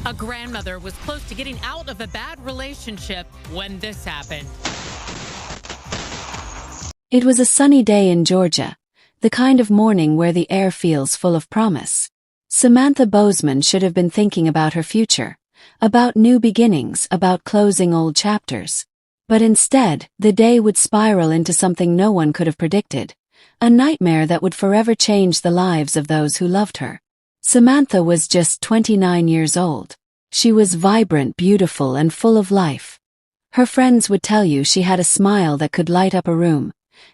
A grandmother was close to getting out of a bad relationship when this happened. It was a sunny day in Georgia, the kind of morning where the air feels full of promise. Samantha Bozeman should have been thinking about her future, about new beginnings, about closing old chapters. But instead, the day would spiral into something no one could have predicted, a nightmare that would forever change the lives of those who loved her. Samantha was just 29 years old. She was vibrant, beautiful, and full of life. Her friends would tell you she had a smile that could light up a room,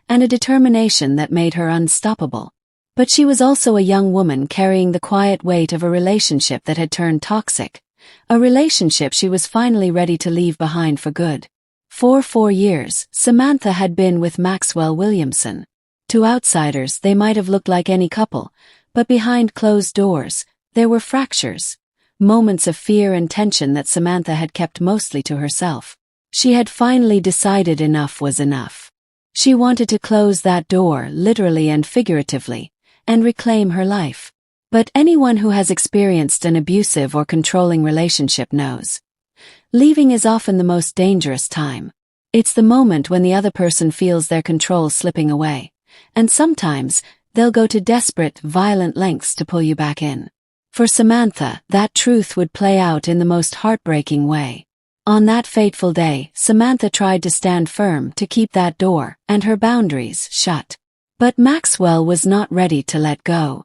and a determination that made her unstoppable. But she was also a young woman carrying the quiet weight of a relationship that had turned toxic, a relationship she was finally ready to leave behind for good. For 4 years, Samantha had been with Maxwell Williamson. To outsiders, they might have looked like any couple, but behind closed doors, there were fractures, moments of fear and tension that Samantha had kept mostly to herself. She had finally decided enough was enough. She wanted to close that door, literally and figuratively, and reclaim her life. But anyone who has experienced an abusive or controlling relationship knows. Leaving is often the most dangerous time. It's the moment when the other person feels their control slipping away, and sometimes, they'll go to desperate, violent lengths to pull you back in. For Samantha, that truth would play out in the most heartbreaking way. On that fateful day, Samantha tried to stand firm to keep that door and her boundaries shut. But Maxwell was not ready to let go.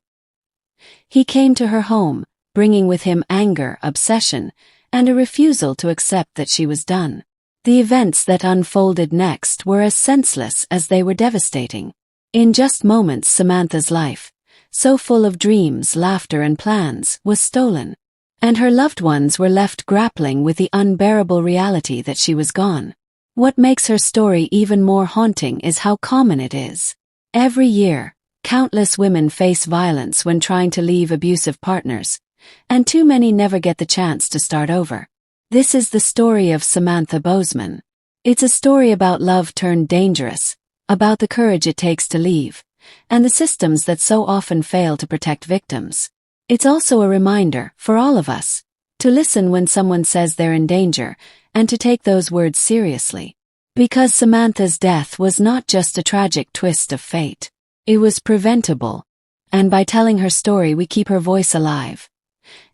He came to her home, bringing with him anger, obsession, and a refusal to accept that she was done. The events that unfolded next were as senseless as they were devastating. In just moments, Samantha's life, so full of dreams, laughter, and plans, was stolen. And her loved ones were left grappling with the unbearable reality that she was gone. What makes her story even more haunting is how common it is. Every year, countless women face violence when trying to leave abusive partners, and too many never get the chance to start over. This is the story of Samantha Bozeman. It's a story about love turned dangerous, about the courage it takes to leave, and the systems that so often fail to protect victims. It's also a reminder, for all of us, to listen when someone says they're in danger, and to take those words seriously. Because Samantha's death was not just a tragic twist of fate. It was preventable. And by telling her story, we keep her voice alive.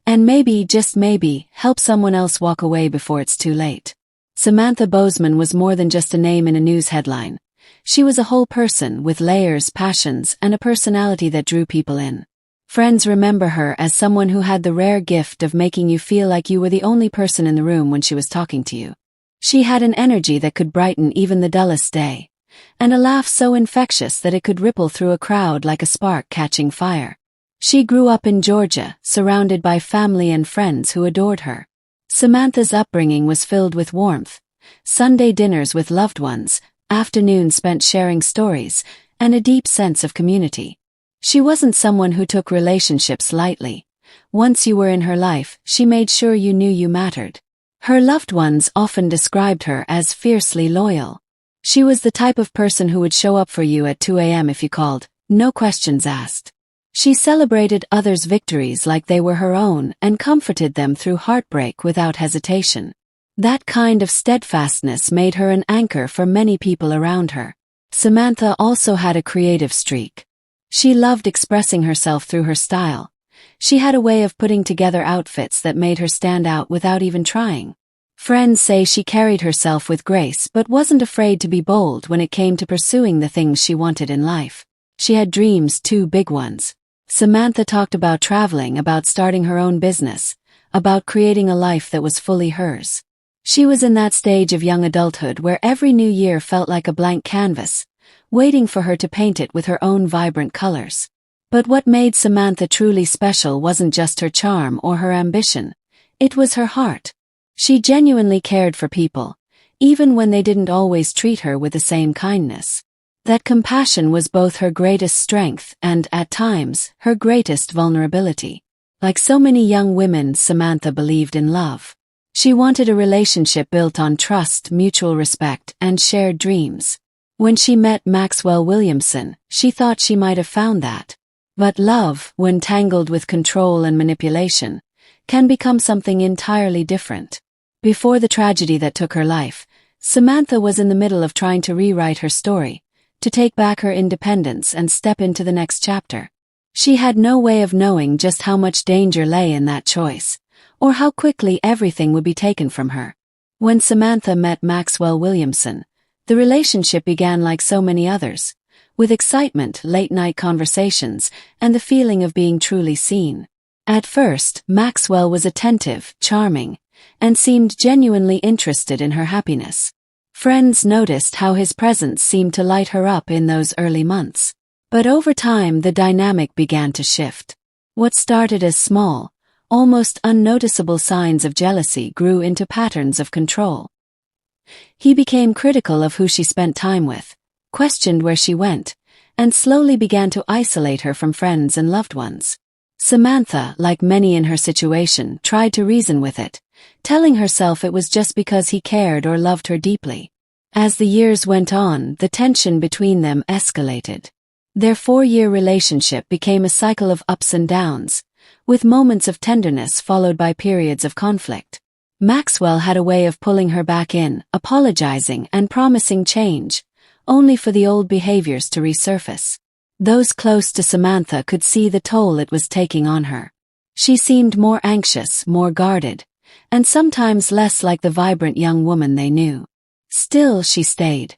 And maybe, just maybe, help someone else walk away before it's too late. Samantha Bozeman was more than just a name in a news headline. She was a whole person with layers, passions, and a personality that drew people in. Friends remember her as someone who had the rare gift of making you feel like you were the only person in the room when she was talking to you. She had an energy that could brighten even the dullest day, and a laugh so infectious that it could ripple through a crowd like a spark catching fire. She grew up in Georgia, surrounded by family and friends who adored her. Samantha's upbringing was filled with warmth, Sunday dinners with loved ones, afternoons spent sharing stories, and a deep sense of community. She wasn't someone who took relationships lightly. Once you were in her life, she made sure you knew you mattered. Her loved ones often described her as fiercely loyal. She was the type of person who would show up for you at 2 a.m. if you called, no questions asked. She celebrated others' victories like they were her own and comforted them through heartbreak without hesitation. That kind of steadfastness made her an anchor for many people around her. Samantha also had a creative streak. She loved expressing herself through her style. She had a way of putting together outfits that made her stand out without even trying. Friends say she carried herself with grace but wasn't afraid to be bold when it came to pursuing the things she wanted in life. She had dreams, too, big ones. Samantha talked about traveling, about starting her own business, about creating a life that was fully hers. She was in that stage of young adulthood where every new year felt like a blank canvas, waiting for her to paint it with her own vibrant colors. But what made Samantha truly special wasn't just her charm or her ambition. It was her heart. She genuinely cared for people, even when they didn't always treat her with the same kindness. That compassion was both her greatest strength and, at times, her greatest vulnerability. Like so many young women, Samantha believed in love. She wanted a relationship built on trust, mutual respect, and shared dreams. When she met Maxwell Williamson, she thought she might have found that. But love, when tangled with control and manipulation, can become something entirely different. Before the tragedy that took her life, Samantha was in the middle of trying to rewrite her story, to take back her independence and step into the next chapter. She had no way of knowing just how much danger lay in that choice, or how quickly everything would be taken from her. When Samantha met Maxwell Williamson, the relationship began like so many others, with excitement, late-night conversations, and the feeling of being truly seen. At first, Maxwell was attentive, charming, and seemed genuinely interested in her happiness. Friends noticed how his presence seemed to light her up in those early months. But over time the dynamic began to shift. What started as small, almost unnoticeable signs of jealousy grew into patterns of control. He became critical of who she spent time with, questioned where she went, and slowly began to isolate her from friends and loved ones. Samantha, like many in her situation, tried to reason with it, telling herself it was just because he cared or loved her deeply. As the years went on, the tension between them escalated. Their 4-year relationship became a cycle of ups and downs, with moments of tenderness followed by periods of conflict. Maxwell had a way of pulling her back in, apologizing and promising change, only for the old behaviors to resurface. Those close to Samantha could see the toll it was taking on her. She seemed more anxious, more guarded, and sometimes less like the vibrant young woman they knew. Still, she stayed,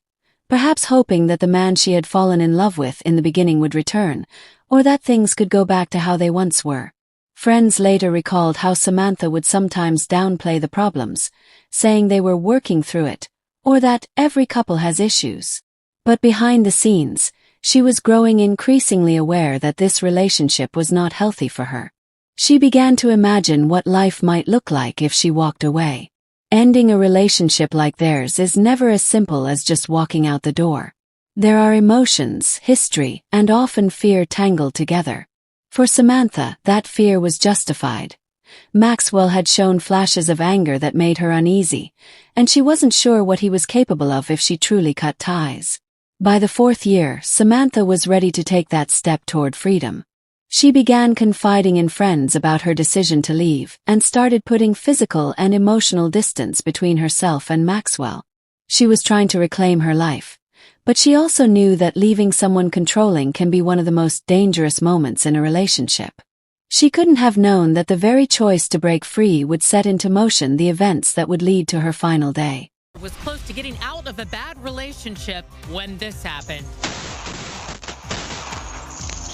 perhaps hoping that the man she had fallen in love with in the beginning would return, or that things could go back to how they once were. Friends later recalled how Samantha would sometimes downplay the problems, saying they were working through it, or that every couple has issues. But behind the scenes, she was growing increasingly aware that this relationship was not healthy for her. She began to imagine what life might look like if she walked away. Ending a relationship like theirs is never as simple as just walking out the door. There are emotions, history, and often fear tangled together. For Samantha, that fear was justified. Maxwell had shown flashes of anger that made her uneasy, and she wasn't sure what he was capable of if she truly cut ties. By the 4th year, Samantha was ready to take that step toward freedom. She began confiding in friends about her decision to leave and started putting physical and emotional distance between herself and Maxwell. She was trying to reclaim her life, but she also knew that leaving someone controlling can be one of the most dangerous moments in a relationship. She couldn't have known that the very choice to break free would set into motion the events that would lead to her final day. Was close to getting out of a bad relationship when this happened.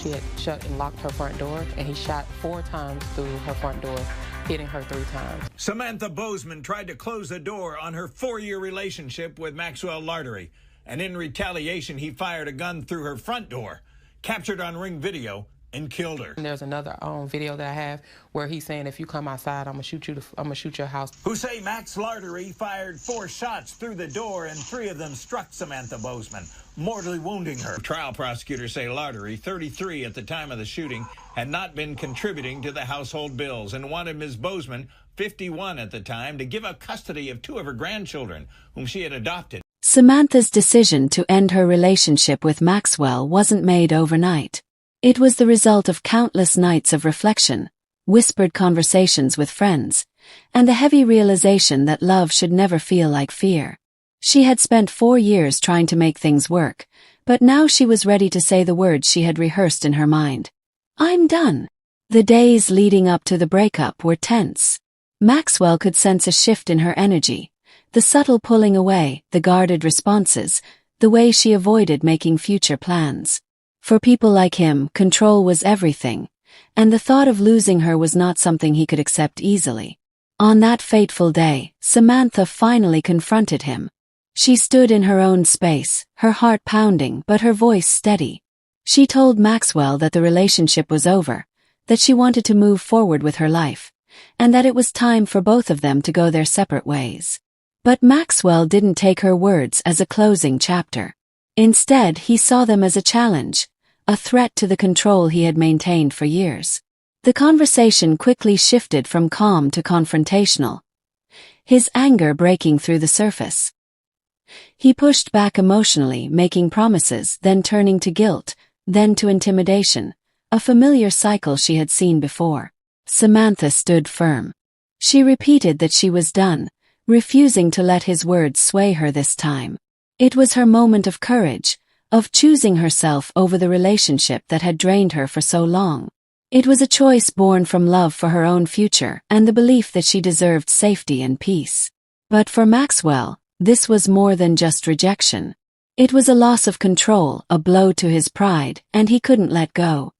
She had shut and locked her front door, and he shot 4 times through her front door, hitting her 3 times. Samantha Bozeman tried to close the door on her 4-year relationship with Maxwell Lartery, and in retaliation, he fired a gun through her front door, captured on Ring video, and killed her. And there's another video that I have where he's saying, if you come outside, I'm gonna shoot your house. Who say Max Lartery fired 4 shots through the door, and 3 of them struck Samantha Bozeman, mortally wounding her. Trial prosecutors say Lartery, 33 at the time of the shooting, had not been contributing to the household bills and wanted Ms. Bozeman, 51 at the time, to give up custody of 2 of her grandchildren, whom she had adopted. Samantha's decision to end her relationship with Maxwell wasn't made overnight. It was the result of countless nights of reflection, whispered conversations with friends, and the heavy realization that love should never feel like fear. She had spent 4 years trying to make things work, but now she was ready to say the words she had rehearsed in her mind. "I'm done." The days leading up to the breakup were tense. Maxwell could sense a shift in her energy, the subtle pulling away, the guarded responses, the way she avoided making future plans. For people like him, control was everything, and the thought of losing her was not something he could accept easily. On that fateful day, Samantha finally confronted him. She stood in her own space, her heart pounding but her voice steady. She told Maxwell that the relationship was over, that she wanted to move forward with her life, and that it was time for both of them to go their separate ways. But Maxwell didn't take her words as a closing chapter. Instead, he saw them as a challenge, a threat to the control he had maintained for years. The conversation quickly shifted from calm to confrontational, his anger breaking through the surface. He pushed back emotionally, making promises, then turning to guilt, then to intimidation, a familiar cycle she had seen before. Samantha stood firm. She repeated that she was done, refusing to let his words sway her this time. It was her moment of courage, of choosing herself over the relationship that had drained her for so long. It was a choice born from love for her own future and the belief that she deserved safety and peace. But for Maxwell, this was more than just rejection. It was a loss of control, a blow to his pride, and he couldn't let go.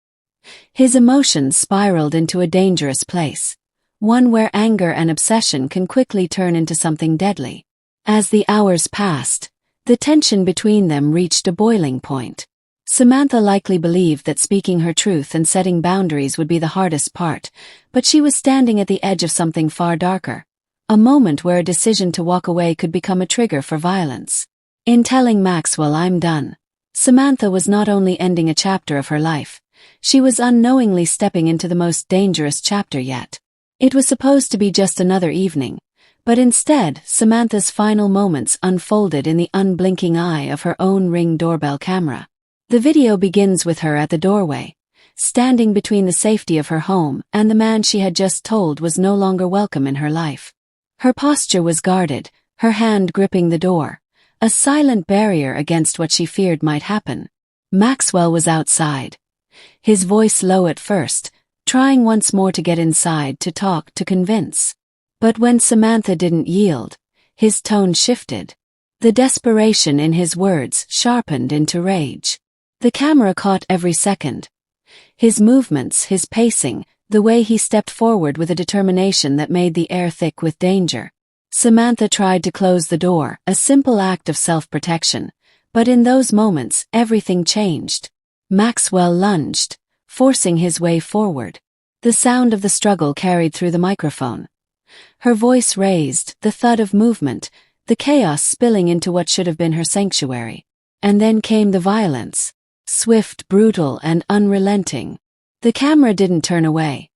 His emotions spiraled into a dangerous place, one where anger and obsession can quickly turn into something deadly. As the hours passed, the tension between them reached a boiling point. Samantha likely believed that speaking her truth and setting boundaries would be the hardest part, but she was standing at the edge of something far darker, a moment where a decision to walk away could become a trigger for violence. In telling Maxwell "I'm done," Samantha was not only ending a chapter of her life, she was unknowingly stepping into the most dangerous chapter yet. It was supposed to be just another evening, but instead Samantha's final moments unfolded in the unblinking eye of her own Ring doorbell camera. The video begins with her at the doorway, standing between the safety of her home and the man she had just told was no longer welcome in her life. Her posture was guarded, her hand gripping the door, a silent barrier against what she feared might happen. Maxwell was outside, his voice low at first, trying once more to get inside, to talk, to convince. But when Samantha didn't yield, his tone shifted. The desperation in his words sharpened into rage. The camera caught every second. His movements, his pacing, the way he stepped forward with a determination that made the air thick with danger. Samantha tried to close the door, a simple act of self-protection, but in those moments everything changed. Maxwell lunged, forcing his way forward. The sound of the struggle carried through the microphone. Her voice raised, the thud of movement, the chaos spilling into what should have been her sanctuary. And then came the violence. Swift, brutal, and unrelenting. The camera didn't turn away.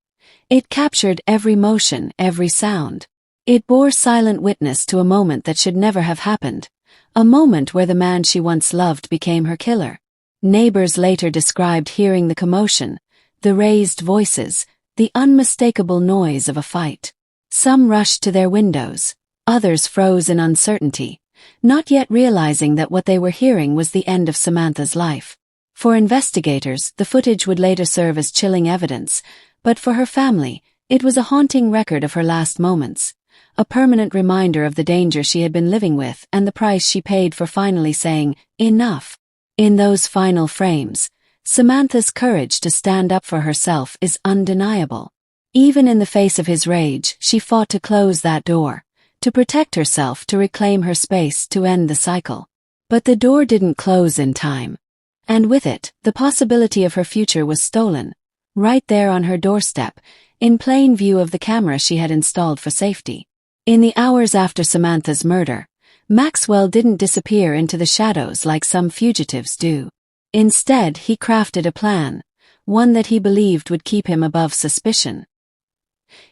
It captured every motion, every sound. It bore silent witness to a moment that should never have happened, a moment where the man she once loved became her killer. Neighbors later described hearing the commotion, the raised voices, the unmistakable noise of a fight. Some rushed to their windows, others froze in uncertainty, not yet realizing that what they were hearing was the end of Samantha's life. For investigators, the footage would later serve as chilling evidence, but for her family, it was a haunting record of her last moments, a permanent reminder of the danger she had been living with and the price she paid for finally saying, "Enough." In those final frames, Samantha's courage to stand up for herself is undeniable. Even in the face of his rage, she fought to close that door, to protect herself, to reclaim her space, to end the cycle. But the door didn't close in time. And with it, the possibility of her future was stolen, right there on her doorstep, in plain view of the camera she had installed for safety. In the hours after Samantha's murder, Maxwell didn't disappear into the shadows like some fugitives do. Instead, he crafted a plan, one that he believed would keep him above suspicion.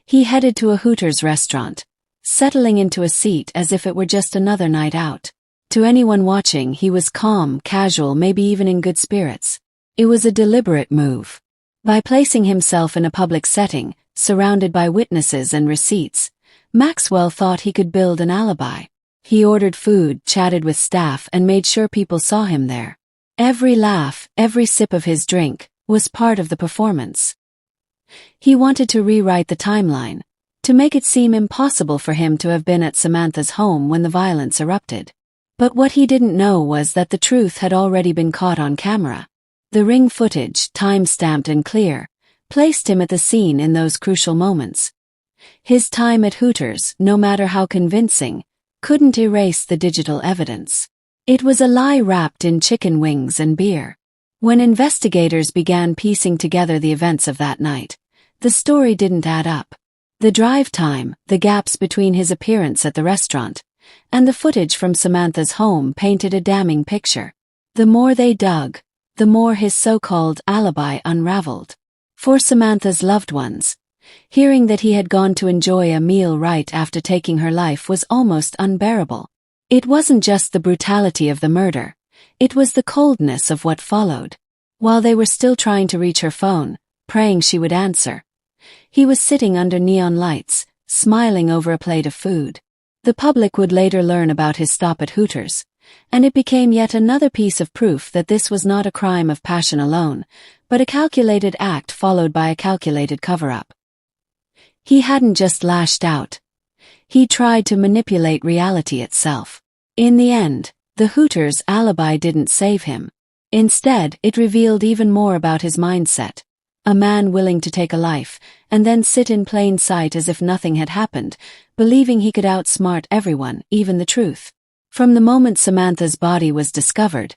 He headed to a Hooters restaurant, settling into a seat as if it were just another night out. To anyone watching, he was calm, casual, maybe even in good spirits. It was a deliberate move. By placing himself in a public setting, surrounded by witnesses and receipts, Maxwell thought he could build an alibi. He ordered food, chatted with staff, and made sure people saw him there. Every laugh, every sip of his drink, was part of the performance. He wanted to rewrite the timeline, to make it seem impossible for him to have been at Samantha's home when the violence erupted. But what he didn't know was that the truth had already been caught on camera. The Ring footage, time-stamped and clear, placed him at the scene in those crucial moments. His time at Hooters, no matter how convincing, couldn't erase the digital evidence. It was a lie wrapped in chicken wings and beer. When investigators began piecing together the events of that night, the story didn't add up. The drive time, the gaps between his appearance at the restaurant, and the footage from Samantha's home painted a damning picture. The more they dug, the more his so-called alibi unraveled. For Samantha's loved ones, hearing that he had gone to enjoy a meal right after taking her life was almost unbearable. It wasn't just the brutality of the murder, it was the coldness of what followed. While they were still trying to reach her phone, praying she would answer, He was sitting under neon lights, smiling over a plate of food. The public would later learn about his stop at Hooters, and it became yet another piece of proof that this was not a crime of passion alone, but a calculated act followed by a calculated cover-up. He hadn't just lashed out. He tried to manipulate reality itself. In the end, the Hooters alibi didn't save him. Instead, it revealed even more about his mindset. A man willing to take a life, and then sit in plain sight as if nothing had happened, believing he could outsmart everyone, even the truth. From the moment Samantha's body was discovered,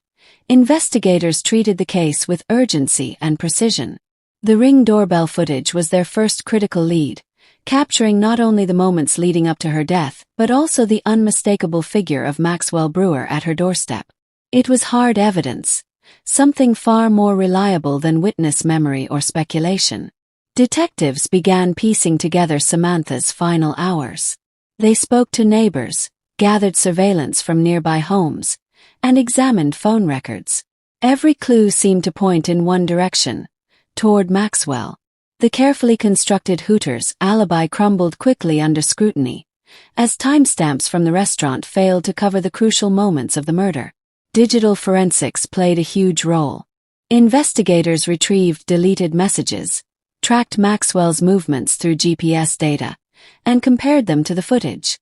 investigators treated the case with urgency and precision. The Ring doorbell footage was their first critical lead, capturing not only the moments leading up to her death, but also the unmistakable figure of Maxwell Brewer at her doorstep. It was hard evidence, something far more reliable than witness memory or speculation. Detectives began piecing together Samantha's final hours. They spoke to neighbors, gathered surveillance from nearby homes, and examined phone records. Every clue seemed to point in one direction, toward Maxwell. The carefully constructed Hooters alibi crumbled quickly under scrutiny, as timestamps from the restaurant failed to cover the crucial moments of the murder. Digital forensics played a huge role. Investigators retrieved deleted messages, tracked Maxwell's movements through GPS data, and compared them to the footage.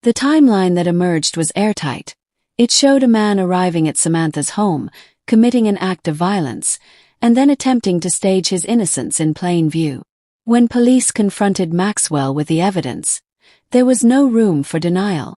The timeline that emerged was airtight. It showed a man arriving at Samantha's home, committing an act of violence, and then attempting to stage his innocence in plain view. When police confronted Maxwell with the evidence, there was no room for denial.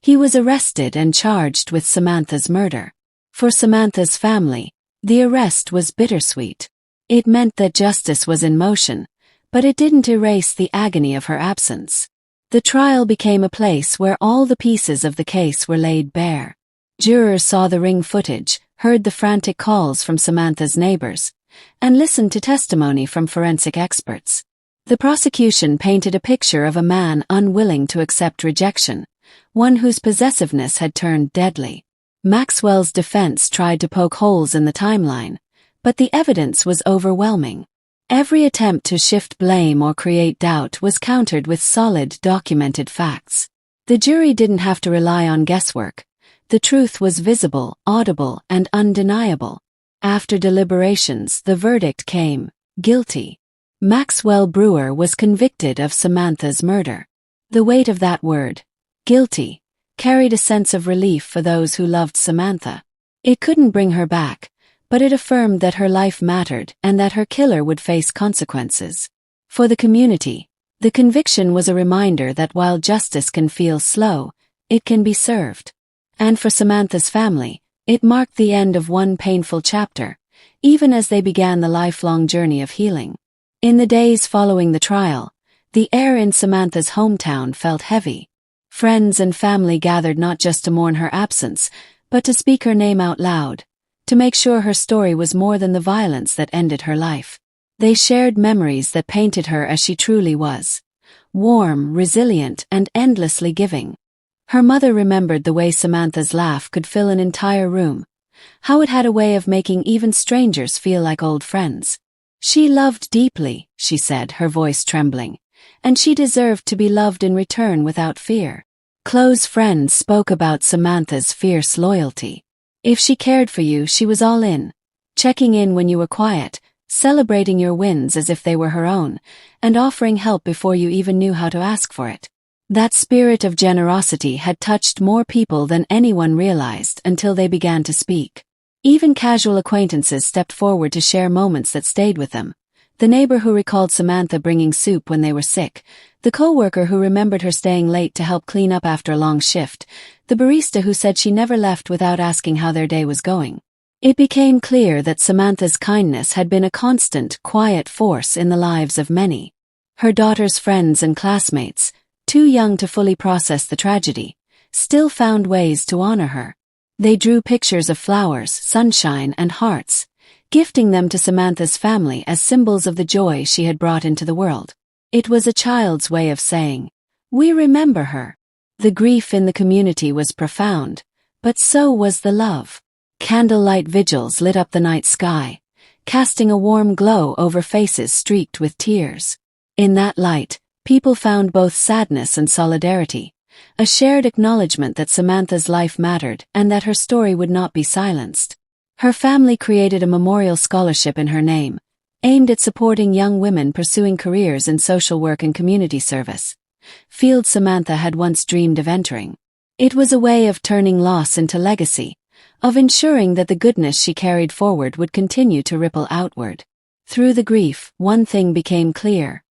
He was arrested and charged with Samantha's murder. For Samantha's family, the arrest was bittersweet. It meant that justice was in motion, but it didn't erase the agony of her absence. The trial became a place where all the pieces of the case were laid bare. Jurors saw the Ring footage, heard the frantic calls from Samantha's neighbors, and listened to testimony from forensic experts. The prosecution painted a picture of a man unwilling to accept rejection, one whose possessiveness had turned deadly. Maxwell's defense tried to poke holes in the timeline, but the evidence was overwhelming. Every attempt to shift blame or create doubt was countered with solid, documented facts. The jury didn't have to rely on guesswork. The truth was visible, audible, and undeniable. After deliberations, the verdict came: guilty. Maxwell Brewer was convicted of Samantha's murder. The weight of that word, guilty, carried a sense of relief for those who loved Samantha. It couldn't bring her back, but it affirmed that her life mattered and that her killer would face consequences. For the community, the conviction was a reminder that while justice can feel slow, it can be served. And for Samantha's family, it marked the end of one painful chapter, even as they began the lifelong journey of healing. In the days following the trial, the air in Samantha's hometown felt heavy. Friends and family gathered not just to mourn her absence, but to speak her name out loud, to make sure her story was more than the violence that ended her life. They shared memories that painted her as she truly was: warm, resilient, and endlessly giving. Her mother remembered the way Samantha's laugh could fill an entire room, how it had a way of making even strangers feel like old friends. She loved deeply, she said, her voice trembling, and she deserved to be loved in return without fear. Close friends spoke about Samantha's fierce loyalty. If she cared for you, she was all in, checking in when you were quiet, celebrating your wins as if they were her own, and offering help before you even knew how to ask for it. That spirit of generosity had touched more people than anyone realized until they began to speak. Even casual acquaintances stepped forward to share moments that stayed with them. The neighbor who recalled Samantha bringing soup when they were sick, the coworker who remembered her staying late to help clean up after a long shift, the barista who said she never left without asking how their day was going. It became clear that Samantha's kindness had been a constant, quiet force in the lives of many. Her daughter's friends and classmates, too young to fully process the tragedy, still found ways to honor her. They drew pictures of flowers, sunshine, and hearts, gifting them to Samantha's family as symbols of the joy she had brought into the world. It was a child's way of saying, "We remember her." The grief in the community was profound, but so was the love. Candlelight vigils lit up the night sky, casting a warm glow over faces streaked with tears. In that light, people found both sadness and solidarity, a shared acknowledgement that Samantha's life mattered and that her story would not be silenced. Her family created a memorial scholarship in her name, aimed at supporting young women pursuing careers in social work and community service, fields Samantha had once dreamed of entering. It was a way of turning loss into legacy, of ensuring that the goodness she carried forward would continue to ripple outward. Through the grief, one thing became clear.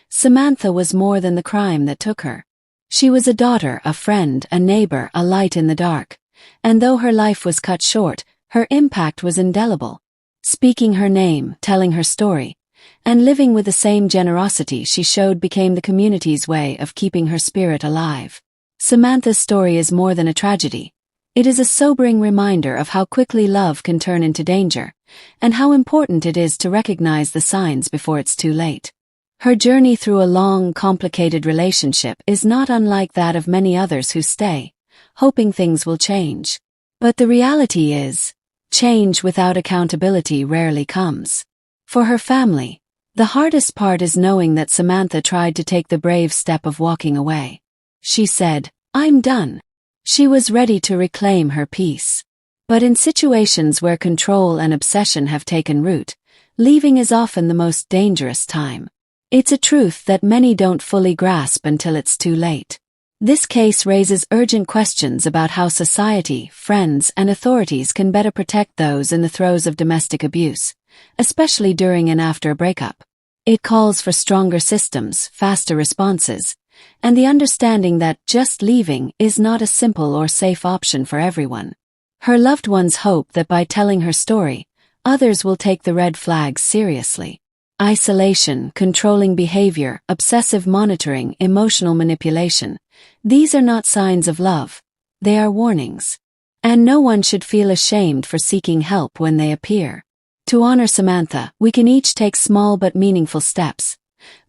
Samantha was more than the crime that took her. She was a daughter, a friend, a neighbor, a light in the dark. And though her life was cut short, her impact was indelible. Speaking her name, telling her story, and living with the same generosity she showed became the community's way of keeping her spirit alive. Samantha's story is more than a tragedy. It is a sobering reminder of how quickly love can turn into danger, and how important it is to recognize the signs before it's too late. Her journey through a long, complicated relationship is not unlike that of many others who stay, hoping things will change. But the reality is, change without accountability rarely comes. For her family, the hardest part is knowing that Samantha tried to take the brave step of walking away. She said, "I'm done." She was ready to reclaim her peace. But in situations where control and obsession have taken root, leaving is often the most dangerous time. It's a truth that many don't fully grasp until it's too late. This case raises urgent questions about how society, friends, and authorities can better protect those in the throes of domestic abuse, especially during and after a breakup. It calls for stronger systems, faster responses, and the understanding that just leaving is not a simple or safe option for everyone. Her loved ones hope that by telling her story, others will take the red flags seriously. Isolation, controlling behavior, obsessive monitoring, emotional manipulation. These are not signs of love. They are warnings. And no one should feel ashamed for seeking help when they appear. To honor Samantha, we can each take small but meaningful steps.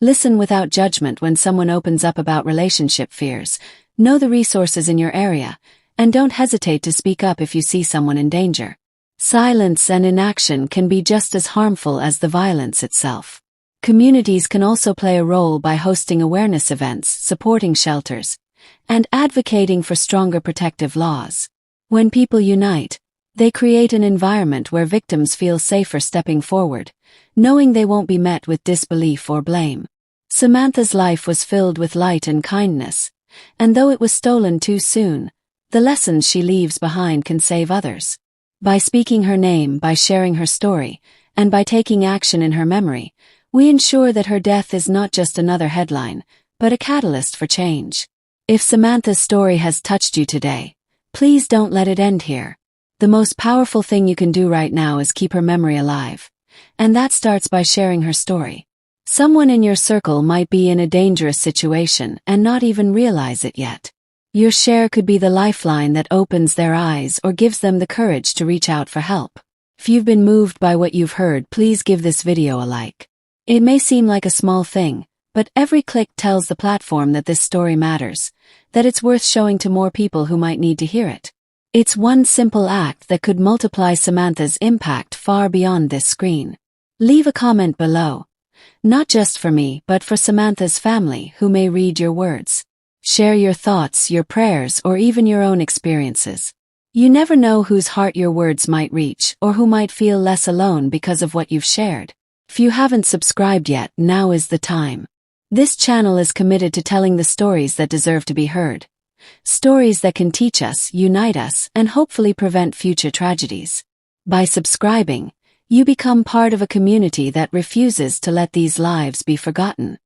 Listen without judgment when someone opens up about relationship fears. Know the resources in your area, and don't hesitate to speak up if you see someone in danger. Silence and inaction can be just as harmful as the violence itself. Communities can also play a role by hosting awareness events, supporting shelters, and advocating for stronger protective laws. When people unite, they create an environment where victims feel safer stepping forward, knowing they won't be met with disbelief or blame. Samantha's life was filled with light and kindness, and though it was stolen too soon, the lessons she leaves behind can save others. By speaking her name, by sharing her story, and by taking action in her memory, we ensure that her death is not just another headline, but a catalyst for change. If Samantha's story has touched you today, please don't let it end here. The most powerful thing you can do right now is keep her memory alive. And that starts by sharing her story. Someone in your circle might be in a dangerous situation and not even realize it yet. Your share could be the lifeline that opens their eyes or gives them the courage to reach out for help. If you've been moved by what you've heard, please give this video a like. It may seem like a small thing, but every click tells the platform that this story matters, that it's worth showing to more people who might need to hear it. It's one simple act that could multiply Samantha's impact far beyond this screen. Leave a comment below, not just for me, but for Samantha's family who may read your words. Share your thoughts, your prayers, or even your own experiences. You never know whose heart your words might reach or who might feel less alone because of what you've shared. If you haven't subscribed yet, now is the time. This channel is committed to telling the stories that deserve to be heard. Stories that can teach us, unite us, and hopefully prevent future tragedies. By subscribing, you become part of a community that refuses to let these lives be forgotten.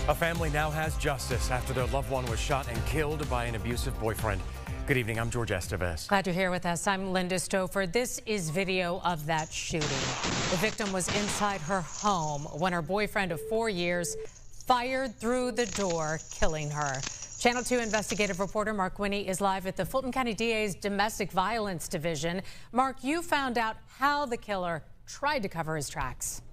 A family now has justice after their loved one was shot and killed by an abusive boyfriend. Good evening, I'm George Estevez. Glad you're here with us. I'm Linda Stouffer. This is video of that shooting. The victim was inside her home when her boyfriend of 4 years fired through the door, killing her. Channel 2 investigative reporter Mark Winnie is live at the Fulton County DA's Domestic Violence Division. Mark, you found out how the killer tried to cover his tracks.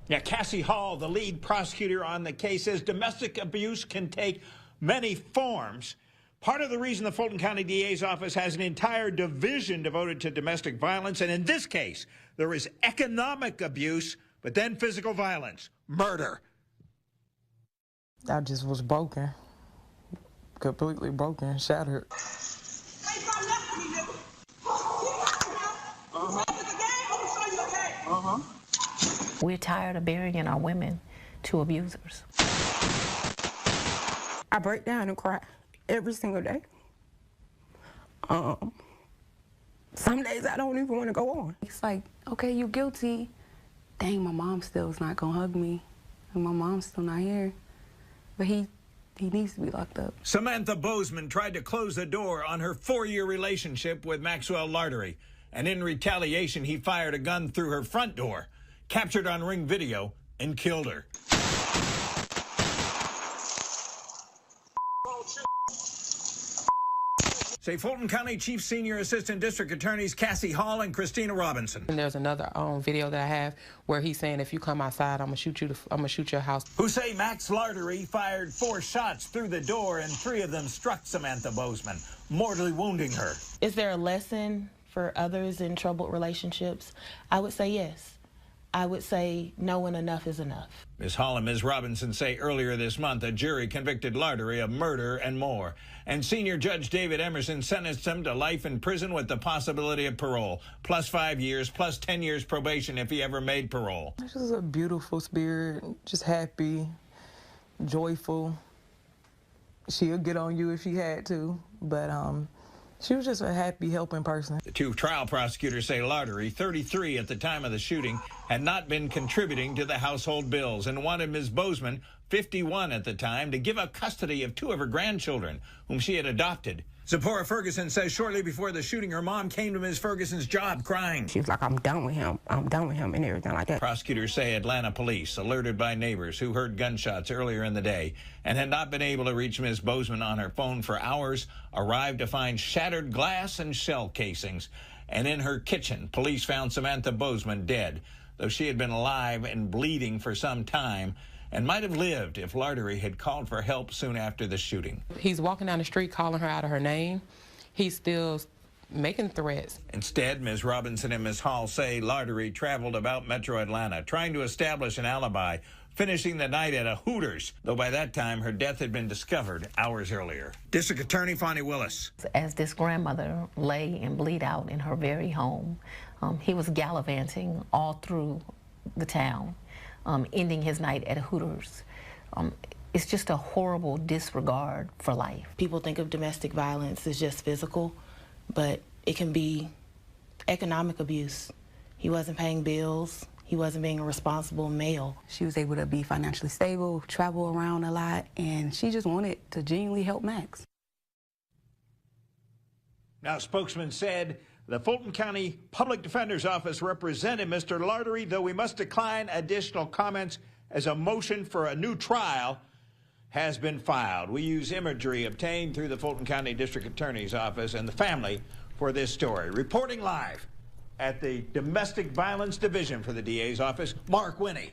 Yeah, Cassie Hall, the lead prosecutor on the case, says domestic abuse can take many forms. Part of the reason the Fulton County DA's office has an entire division devoted to domestic violence, and in this case, there is economic abuse, but then physical violence, murder. I just was broken, completely broken, shattered. We're tired of burying our women to abusers. I break down and cry every single day. Some days I don't even want to go on. It's like, okay, you guilty. Dang, my mom still is not gonna hug me. And my mom's still not here. But he needs to be locked up. Samantha Bozeman tried to close the door on her 4-year relationship with Maxwell Lartery, and in retaliation, he fired a gun through her front door, captured on Ring video, and killed her. Say Fulton County Chief Senior Assistant District Attorneys Cassie Hall and Christina Robinson. And there's another video that I have where he's saying, if you come outside, I'm gonna shoot you. I'm gonna shoot your house. Who say Max Lartery fired 4 shots through the door, and 3 of them struck Samantha Bozeman, mortally wounding her. Is there a lesson for others in troubled relationships? I would say yes. I would say knowing enough is enough. Ms. Hall and Ms. Robinson say earlier this month a jury convicted Lartery of murder and more. And Senior Judge David Emerson sentenced him to life in prison with the possibility of parole, plus 5 years, plus 10 years probation if he ever made parole. She's just a beautiful spirit, just happy, joyful. She'll get on you if she had to, but she was just a happy, helping person. The 2 trial prosecutors say Lartery, 33 at the time of the shooting, had not been contributing to the household bills and wanted Ms. Bozeman, 51 at the time, to give up custody of 2 of her grandchildren, whom she had adopted. Zipporah Ferguson says shortly before the shooting, her mom came to Ms. Ferguson's job crying. She was like, I'm done with him, and everything like that. Prosecutors say Atlanta police, alerted by neighbors who heard gunshots earlier in the day and had not been able to reach Ms. Bozeman on her phone for hours, arrived to find shattered glass and shell casings. And in her kitchen, police found Samantha Bozeman dead, though she had been alive and bleeding for some time and might have lived if Lartery had called for help soon after the shooting. He's walking down the street calling her out of her name. He's still making threats. Instead, Ms. Robinson and Ms. Hall say Lartery traveled about Metro Atlanta, trying to establish an alibi, finishing the night at a Hooters, though by that time her death had been discovered hours earlier. District Attorney Fonnie Willis. As this grandmother lay and bleed out in her very home, he was gallivanting all through the town, ending his night at a Hooters. It's just a horrible disregard for life. People think of domestic violence as just physical, but it can be economic abuse. He wasn't paying bills. He wasn't being a responsible male. She was able to be financially stable, travel around a lot, and she just wanted to genuinely help Max. Now, spokesman said the Fulton County Public Defender's Office represented Mr. Lartery, though we must decline additional comments as a motion for a new trial has been filed. We use imagery obtained through the Fulton County District Attorney's Office and the family for this story. Reporting live at the Domestic Violence Division for the DA's office, Mark Winnie.